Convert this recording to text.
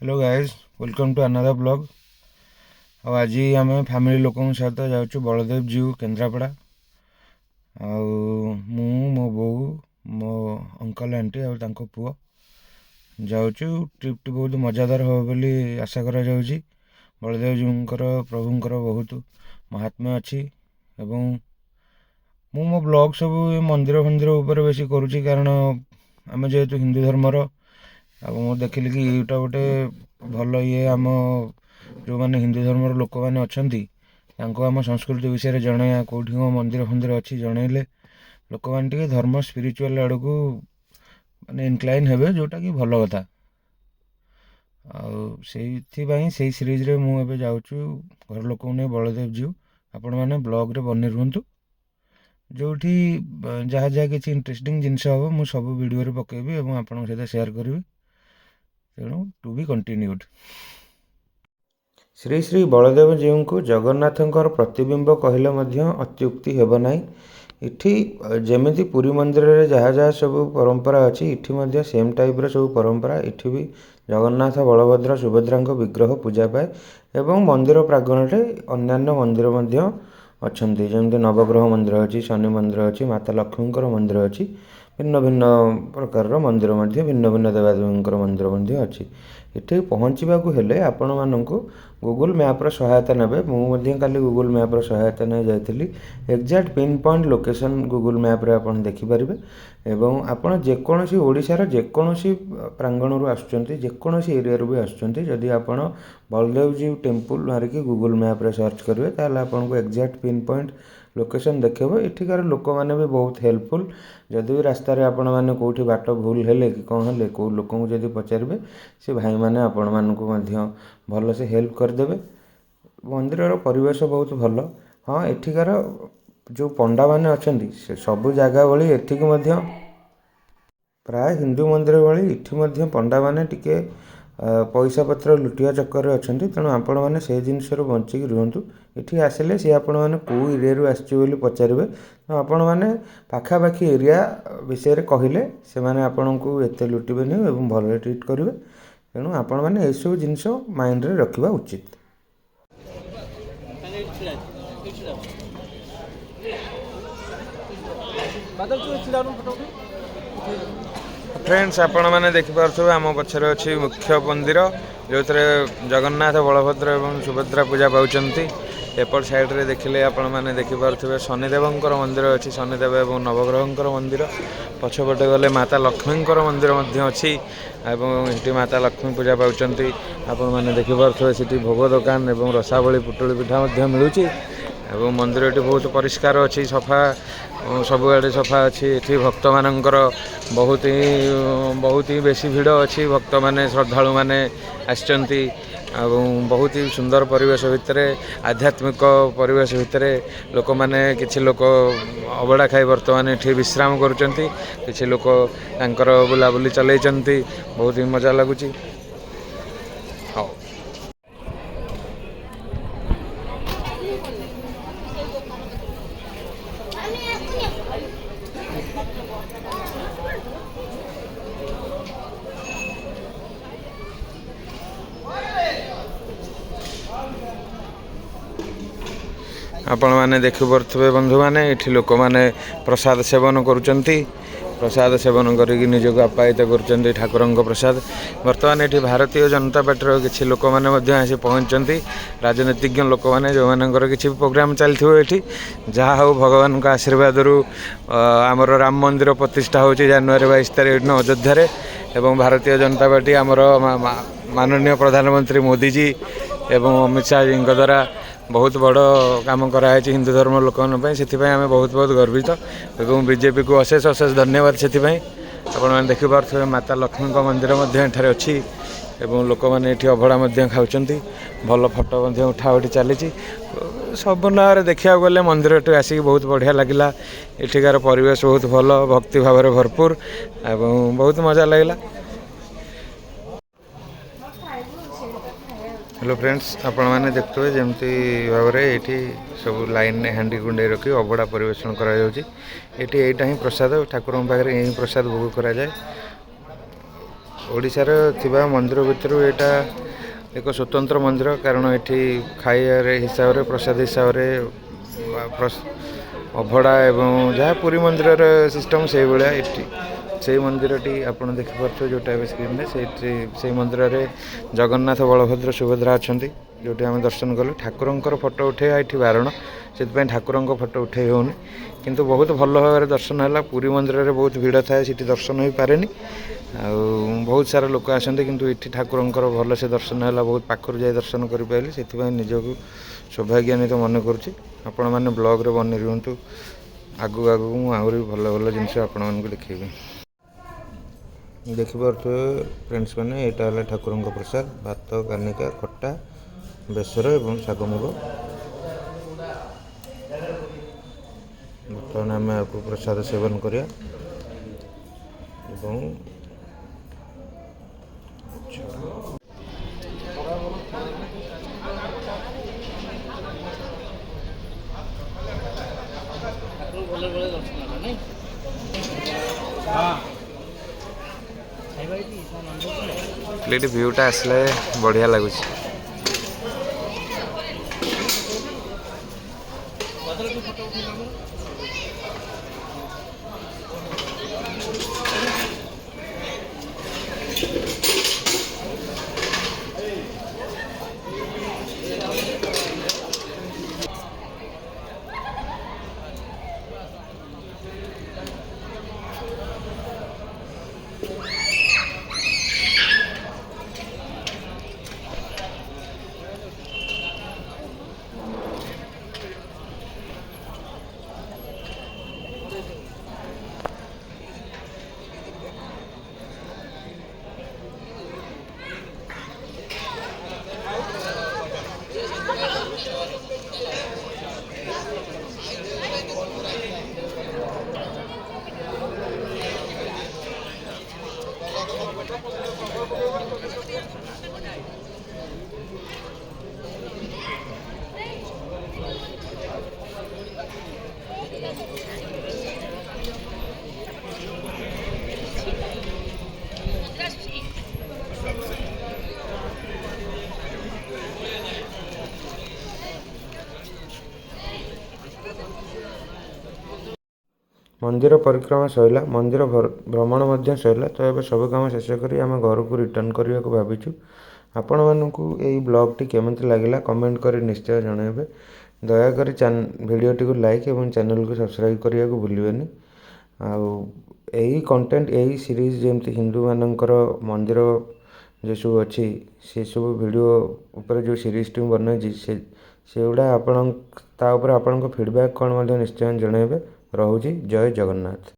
Hello guys, welcome to another blog. ଆଉ ଆଜି ଆମେ ଫ୍ୟାମିଲି ଲୋକଙ୍କ ସହିତ ଯାଉଛୁ ବଳଦେବ ଜିଉ କେନ୍ଦ୍ରାପଡ଼ା। ଆଉ ମୁଁ ମୋ ବୋଉ ମୋ ଅଙ୍କଲ ଆଣ୍ଟି ଆଉ ତାଙ୍କ ପୁଅ ଯାଉଛୁ। ଟ୍ରିପ୍ଟି ବହୁତ ମଜାଦାର ହେବ ବୋଲି ଆଶା କରାଯାଉଛି। ବଳଦେବ ଜିଉଙ୍କର ପ୍ରଭୁଙ୍କର ବହୁତ ମହାତ୍ମ୍ୟ ଅଛି ଏବଂ ମୁଁ ମୋ ବ୍ଲଗ୍ ସବୁ ମନ୍ଦିର ଫନ୍ଦିର ଉପରେ ବେଶୀ କରୁଛି, କାରଣ ଆମେ ଯେହେତୁ ହିନ୍ଦୁ ଧର୍ମର। ଆଉ ମୁଁ ଦେଖିଲି କି ଏଇଟା ଗୋଟେ ଭଲ ଆମ ଯେଉଁମାନେ ହିନ୍ଦୁ ଧର୍ମର ଲୋକମାନେ ଅଛନ୍ତି ତାଙ୍କୁ ଆମ ସଂସ୍କୃତି ବିଷୟରେ ଜଣାଇବା, କେଉଁଠି କ'ଣ ମନ୍ଦିର ଫନ୍ଦିର ଅଛି ଜଣାଇଲେ ଲୋକମାନେ ଟିକେ ଧର୍ମ ସ୍ପିରିଚୁଆଲ୍ ଆଡ଼କୁ ମାନେ ଇନକ୍ଲାଇନ୍ ହେବେ, ଯେଉଁଟାକି ଭଲ କଥା। ଆଉ ସେଇଥିପାଇଁ ସେଇ ସିରିଜ୍ରେ ମୁଁ ଏବେ ଯାଉଛୁ ଘର ଲୋକଙ୍କୁ ନେଇ ବଳଦେବ ଜିଉ। ଆପଣମାନେ ବ୍ଲଗ୍ରେ ବନି ରୁହନ୍ତୁ, ଯେଉଁଠି ଯାହା ଯାହା କିଛି ଇଣ୍ଟରେଷ୍ଟିଂ ଜିନିଷ ହେବ ମୁଁ ସବୁ ଭିଡ଼ିଓରେ ପକାଇବି ଏବଂ ଆପଣଙ୍କ ସହିତ ସେୟାର କରିବି। ତେଣୁ ଟୁ ବି କଣ୍ଟିନ୍ୟୁଡ୍। ଶ୍ରୀ ଶ୍ରୀ ବଳଦେବ ଜୀଉଙ୍କୁ ଜଗନ୍ନାଥଙ୍କର ପ୍ରତିବିମ୍ବ କହିଲେ ମଧ୍ୟ ଅତ୍ୟୁକ୍ତି ହେବ ନାହିଁ। ଏଠି ଯେମିତି ପୁରୀ ମନ୍ଦିରରେ ଯାହା ଯାହା ସବୁ ପରମ୍ପରା ଅଛି, ଏଠି ମଧ୍ୟ ସେମ୍ ଟାଇପ୍ର ସବୁ ପରମ୍ପରା। ଏଠି ବି ଜଗନ୍ନାଥ, ବଳଭଦ୍ର, ସୁଭଦ୍ରାଙ୍କ ବିଗ୍ରହ ପୂଜା ପାଏ ଏବଂ ମନ୍ଦିର ପ୍ରାଙ୍ଗଣରେ ଅନ୍ୟାନ୍ୟ ମନ୍ଦିର ମଧ୍ୟ ଅଛନ୍ତି, ଯେମିତି ନବଗ୍ରହ ମନ୍ଦିର ଅଛି, ଶନି ମନ୍ଦିର ଅଛି, ମାତା ଲକ୍ଷ୍ମୀଙ୍କର ମନ୍ଦିର ଅଛି, ଭିନ୍ନ ଭିନ୍ନ ପ୍ରକାରର ମନ୍ଦିର ମଧ୍ୟ, ଭିନ୍ନ ଭିନ୍ନ ଦେବାଦେବୀଙ୍କର ମନ୍ଦିର ମଧ୍ୟ ଅଛି। ଏଠି ପହଞ୍ଚିବାକୁ ହେଲେ ଆପଣମାନଙ୍କୁ ଗୁଗୁଲ୍ ମ୍ୟାପ୍ର ସହାୟତା ନେବେ। ମୁଁ ମଧ୍ୟ କାଲି ଗୁଗୁଲ୍ ମ୍ୟାପ୍ର ସହାୟତା ନେଇ ଯାଇଥିଲି। Exact pinpoint location Google ମ୍ୟାପ୍ରେ ଆପଣ ଦେଖିପାରିବେ ଏବଂ ଆପଣ ଯେକୌଣସି ଓଡ଼ିଶାର ଯେକୌଣସି ପ୍ରାଙ୍ଗଣରୁ ଆସୁଛନ୍ତି, ଯେକୌଣସି ଏରିଆରୁ ବି ଆସୁଛନ୍ତି, ଯଦି ଆପଣ ବଳଦେବ ଜିଉ ଟେମ୍ପୁଲ୍ ମାରିକି ଗୁଗୁଲ୍ ମ୍ୟାପ୍ରେ ସର୍ଚ୍ଚ କରିବେ ତାହେଲେ ଆପଣଙ୍କୁ ଏକ୍ଜାକ୍ଟ ପିନ୍ ପଏଣ୍ଟ ଲୋକେସନ୍ ଦେଖେଇବ। ଏଠିକାର ଲୋକମାନେ ବି ବହୁତ ହେଲ୍ପଫୁଲ୍। ଯଦି ବି ରାସ୍ତାରେ ଆପଣମାନେ କେଉଁଠି ବାଟ ଭୁଲ ହେଲେ କି କ'ଣ ହେଲେ କେଉଁ ଲୋକଙ୍କୁ ଯଦି ପଚାରିବେ, ସେ ଭାଇମାନେ ଆପଣମାନଙ୍କୁ ମଧ୍ୟ ଭଲସେ ହେଲ୍ପ କରିଦେବେ। ମନ୍ଦିରର ପରିବେଶ ବହୁତ ଭଲ। ହଁ, ଏଠିକାର ଯେଉଁ ପଣ୍ଡାମାନେ ଅଛନ୍ତି ସେ ସବୁ ଜାଗା ଭଳି ଏଠିକି ମଧ୍ୟ ପ୍ରାୟ ହିନ୍ଦୁ ମନ୍ଦିର ଭଳି ଏଠି ମଧ୍ୟ ପଣ୍ଡାମାନେ ଟିକେ ପଇସା ପତ୍ର ଲୁଟିବା ଚକ୍କରରେ ଅଛନ୍ତି। ତେଣୁ ଆପଣମାନେ ସେ ଜିନିଷରୁ ବଞ୍ଚିକି ରୁହନ୍ତୁ। ଏଠି ଆସିଲେ ସେ ଆପଣମାନେ କେଉଁ ଏରିଆରୁ ଆସିଛୁ ବୋଲି ପଚାରିବେ। ତ ଆପଣମାନେ ପାଖାପାଖି ଏରିଆ ବିଷୟରେ କହିଲେ ସେମାନେ ଆପଣଙ୍କୁ ଏତେ ଲୁଟିବେନି ଏବଂ ଭଲରେ ଟ୍ରିଟ୍ କରିବେ। ତେଣୁ ଆପଣମାନେ ଏସବୁ ଜିନିଷ ମାଇଣ୍ଡରେ ରଖିବା ଉଚିତ। ଫ୍ରେଣ୍ଡସ୍, ଆପଣମାନେ ଦେଖିପାରୁଥିବେ ଆମ ପଛରେ ଅଛି ମୁଖ୍ୟ ମନ୍ଦିର, ଯେଉଁଥିରେ ଜଗନ୍ନାଥ, ବଳଭଦ୍ର ଏବଂ ସୁଭଦ୍ରା ପୂଜା ପାଉଛନ୍ତି। ଏପଟ ସାଇଡ଼୍ରେ ଦେଖିଲେ ଆପଣମାନେ ଦେଖିପାରୁଥିବେ ଶନିଦେବଙ୍କର ମନ୍ଦିର ଅଛି, ଶନିଦେବ ଏବଂ ନବଗ୍ରହଙ୍କର ମନ୍ଦିର। ପଛପଟେ ଗଲେ ମାତା ଲକ୍ଷ୍ମୀଙ୍କର ମନ୍ଦିର ମଧ୍ୟ ଅଛି ଏବଂ ଏଠି ମାତା ଲକ୍ଷ୍ମୀ ପୂଜା ପାଉଛନ୍ତି। ଆପଣମାନେ ଦେଖିପାରୁଥିବେ ସେଠି ଭୋଗ ଦୋକାନ ଏବଂ ରସାବଳି, ପୁଟୁଳି ପିଠା ମଧ୍ୟ ମିଳୁଛି ଏବଂ ମନ୍ଦିରଟି ବହୁତ ପରିଷ୍କାର ଅଛି, ସଫା, ସବୁଆଡ଼େ ସଫା ଅଛି। ଏଠି ଭକ୍ତମାନଙ୍କର ବହୁତ ହିଁ ବେଶୀ ଭିଡ଼ ଅଛି। ଭକ୍ତମାନେ, ଶ୍ରଦ୍ଧାଳୁମାନେ ଆସିଛନ୍ତି ଏବଂ ବହୁତ ହି ସୁନ୍ଦର ପରିବେଶ ଭିତରେ, ଆଧ୍ୟାତ୍ମିକ ପରିବେଶ ଭିତରେ ଲୋକମାନେ, କିଛି ଲୋକ ଅବଢ଼ା ଖାଇ ବର୍ତ୍ତମାନ ଏଠି ବିଶ୍ରାମ କରୁଛନ୍ତି, କିଛି ଲୋକ ତାଙ୍କର ବୁଲାବୁଲି ଚଲେଇଛନ୍ତି। ବହୁତ ହିଁ ମଜା ଲାଗୁଛି। ହଉ, ଆପଣମାନେ ଦେଖିପାରୁଥିବେ ବନ୍ଧୁମାନେ, ଏଠି ଲୋକମାନେ ପ୍ରସାଦ ସେବନ କରୁଛନ୍ତି। ପ୍ରସାଦ ସେବନ କରିକି ନିଜକୁ ଆପ୍ୟାୟିତ କରୁଛନ୍ତି ଠାକୁରଙ୍କ ପ୍ରସାଦ। ବର୍ତ୍ତମାନ ଏଠି ଭାରତୀୟ ଜନତା ପାର୍ଟିର କିଛି ଲୋକମାନେ ମଧ୍ୟ ଆସି ପହଞ୍ଚିଛନ୍ତି, ରାଜନୀତିଜ୍ଞ ଲୋକମାନେ, ଯେଉଁମାନଙ୍କର କିଛି ପ୍ରୋଗ୍ରାମ୍ ଚାଲିଥିବ ଏଠି। ଯାହା ହେଉ, ଭଗବାନଙ୍କ ଆଶୀର୍ବାଦରୁ ଆମର ରାମ ମନ୍ଦିର ପ୍ରତିଷ୍ଠା ହେଉଛି ଜାନୁଆରୀ 22 ତାରିଖ ଦିନ ଅଯୋଧ୍ୟାରେ ଏବଂ ଭାରତୀୟ ଜନତା ପାର୍ଟି, ଆମର ମାନନୀୟ ପ୍ରଧାନମନ୍ତ୍ରୀ ମୋଦିଜୀ ଏବଂ ଅମିତ ଶାହାଜୀଙ୍କ ଦ୍ୱାରା ବହୁତ ବଡ଼ କାମ କରାଯାଇଛି ହିନ୍ଦୁ ଧର୍ମ ଲୋକମାନଙ୍କ ପାଇଁ। ସେଥିପାଇଁ ଆମେ ବହୁତ ବହୁତ ଗର୍ବିତ ଏବଂ ବିଜେପିକୁ ଅଶେଷ ଅଶେଷ ଧନ୍ୟବାଦ। ସେଥିପାଇଁ ଆପଣମାନେ ଦେଖିପାରୁଥିବେ ମାତା ଲକ୍ଷ୍ମୀଙ୍କ ମନ୍ଦିର ମଧ୍ୟ ଏଠାରେ ଅଛି ଏବଂ ଲୋକମାନେ ଏଠି ଅଭଡ଼ା ମଧ୍ୟ ଖାଉଛନ୍ତି। ଭଲ ଫଟୋ ମଧ୍ୟ ଉଠାଉଠି ଚାଲିଛି। ସବୁ ନାଁରେ ଦେଖିବାକୁ ଗଲେ ମନ୍ଦିରଟି ଆସିକି ବହୁତ ବଢ଼ିଆ ଲାଗିଲା। ଏଠିକାର ପରିବେଶ ବହୁତ ଭଲ, ଭକ୍ତି ଭାବରେ ଭରପୁର ଏବଂ ବହୁତ ମଜା ଲାଗିଲା। ହ୍ୟାଲୋ ଫ୍ରେଣ୍ଡସ୍, ଆପଣମାନେ ଦେଖୁଥିବେ ଯେମିତି ଭାବରେ ଏଇଠି ସବୁ ଲାଇନ୍ରେ ହାଣ୍ଡି କୁଣ୍ଡେଇ ରଖି ଅବଢ଼ା ପରିବେଷଣ କରାଯାଉଛି। ଏଇଟା ହିଁ ପ୍ରସାଦ, ଠାକୁରଙ୍କ ପାଖରେ ଏହି ପ୍ରସାଦ ଭୋଗ କରାଯାଏ। ଓଡ଼ିଶାର ଥିବା ମନ୍ଦିର ଭିତରୁ ଏଇଟା ଏକ ସ୍ୱତନ୍ତ୍ର ମନ୍ଦିର, କାରଣ ଏଠି ଖାଇବାରେ ହିସାବରେ ପ୍ରସାଦ ହିସାବରେ ଅଭଡ଼ା ଏବଂ ଯାହା ପୁରୀ ମନ୍ଦିରର ସିଷ୍ଟମ୍ ସେଇଭଳିଆ ଏଠି ସେଇ ମନ୍ଦିରଟି ଆପଣ ଦେଖିପାରୁଥିବେ ଯେଉଁଟା ଏବେ ସ୍କ୍ରିନ୍ରେ, ସେଇ ମନ୍ଦିରରେ ଜଗନ୍ନାଥ, ବଳଭଦ୍ର, ସୁଭଦ୍ରା ଅଛନ୍ତି, ଯେଉଁଠି ଆମେ ଦର୍ଶନ କଲୁ। ଠାକୁରଙ୍କର ଫଟୋ ଉଠାଇବା ଏଠି ବାରଣ, ସେଥିପାଇଁ ଠାକୁରଙ୍କ ଫଟୋ ଉଠାଇ ହେଉନି, କିନ୍ତୁ ବହୁତ ଭଲ ଭାବରେ ଦର୍ଶନ ହେଲା। ପୁରୀ ମନ୍ଦିରରେ ବହୁତ ଭିଡ଼ ଥାଏ, ସେଠି ଦର୍ଶନ ହୋଇପାରେନି, ଆଉ ବହୁତ ସାରା ଲୋକ ଆସନ୍ତି, କିନ୍ତୁ ଏଠି ଠାକୁରଙ୍କର ଭଲସେ ଦର୍ଶନ ହେଲା, ବହୁତ ପାଖରୁ ଯାଇ ଦର୍ଶନ କରିପାରିଲି। ସେଥିପାଇଁ ନିଜକୁ ସୌଭାଗ୍ୟାନ୍ୱିତ ମନେ କରୁଛି। ଆପଣମାନେ ବ୍ଲଗ୍ରେ ବନେଇ ରୁହନ୍ତୁ, ଆଗକୁ ଆଗକୁ ମୁଁ ଆହୁରି ଭଲ ଭଲ ଜିନିଷ ଆପଣମାନଙ୍କୁ ଦେଖେଇବି। ଦେଖିପାରୁଥିବେ ଫ୍ରେଣ୍ଡସ୍ ମାନେ, ଏଇଟା ହେଲା ଠାକୁରଙ୍କ ପ୍ରସାଦ, ଭାତ, କାନିକା, ଖଟା, ବେସର ଏବଂ ଶାଗ ମୁଗ। ବର୍ତ୍ତମାନ ଆମେ ଆକୁ ପ୍ରସାଦ ସେବନ କରିବା ଏବଂ ଏଠି ଭିୟୁଟା ଆସିଲେ ବଢ଼ିଆ ଲାଗୁଛି। ମନ୍ଦିର ପରିକ୍ରମା ସରିଲା, ମନ୍ଦିର ଭ୍ରମଣ ମଧ୍ୟ ସରିଲା। ତ ଏବେ ସବୁ କାମ ଶେଷ କରି ଆମେ ଘରକୁ ରିଟର୍ଣ୍ଣ କରିବାକୁ ଭାବିଛୁ। ଆପଣମାନଙ୍କୁ ଏହି ବ୍ଲଗ୍ଟି କେମିତି ଲାଗିଲା କମେଣ୍ଟ କରି ନିଶ୍ଚୟ ଜଣାଇବେ। ଦୟାକରି ଭିଡ଼ିଓଟିକୁ ଲାଇକ୍ ଏବଂ ଚ୍ୟାନେଲକୁ ସବସ୍କ୍ରାଇବ୍ କରିବାକୁ ଭୁଲିବେନି। ଆଉ ଏହି କଣ୍ଟେଣ୍ଟ, ଏହି ସିରିଜ୍, ଯେମିତି ହିନ୍ଦୁମାନଙ୍କର ମନ୍ଦିର ଯେସବୁ ଅଛି ସେସବୁ ଭିଡ଼ିଓ ଉପରେ ଯେଉଁ ସିରିଜ୍ଟି ମୁଁ ବନେଇଛି ସେଗୁଡ଼ା ତା ଉପରେ ଆପଣଙ୍କ ଫିଡ଼ବ୍ୟାକ୍ କ'ଣ ମଧ୍ୟ ନିଶ୍ଚୟ ଜଣାଇବେ। ରହୁଛି। ଜୟ ଜଗନ୍ନାଥ।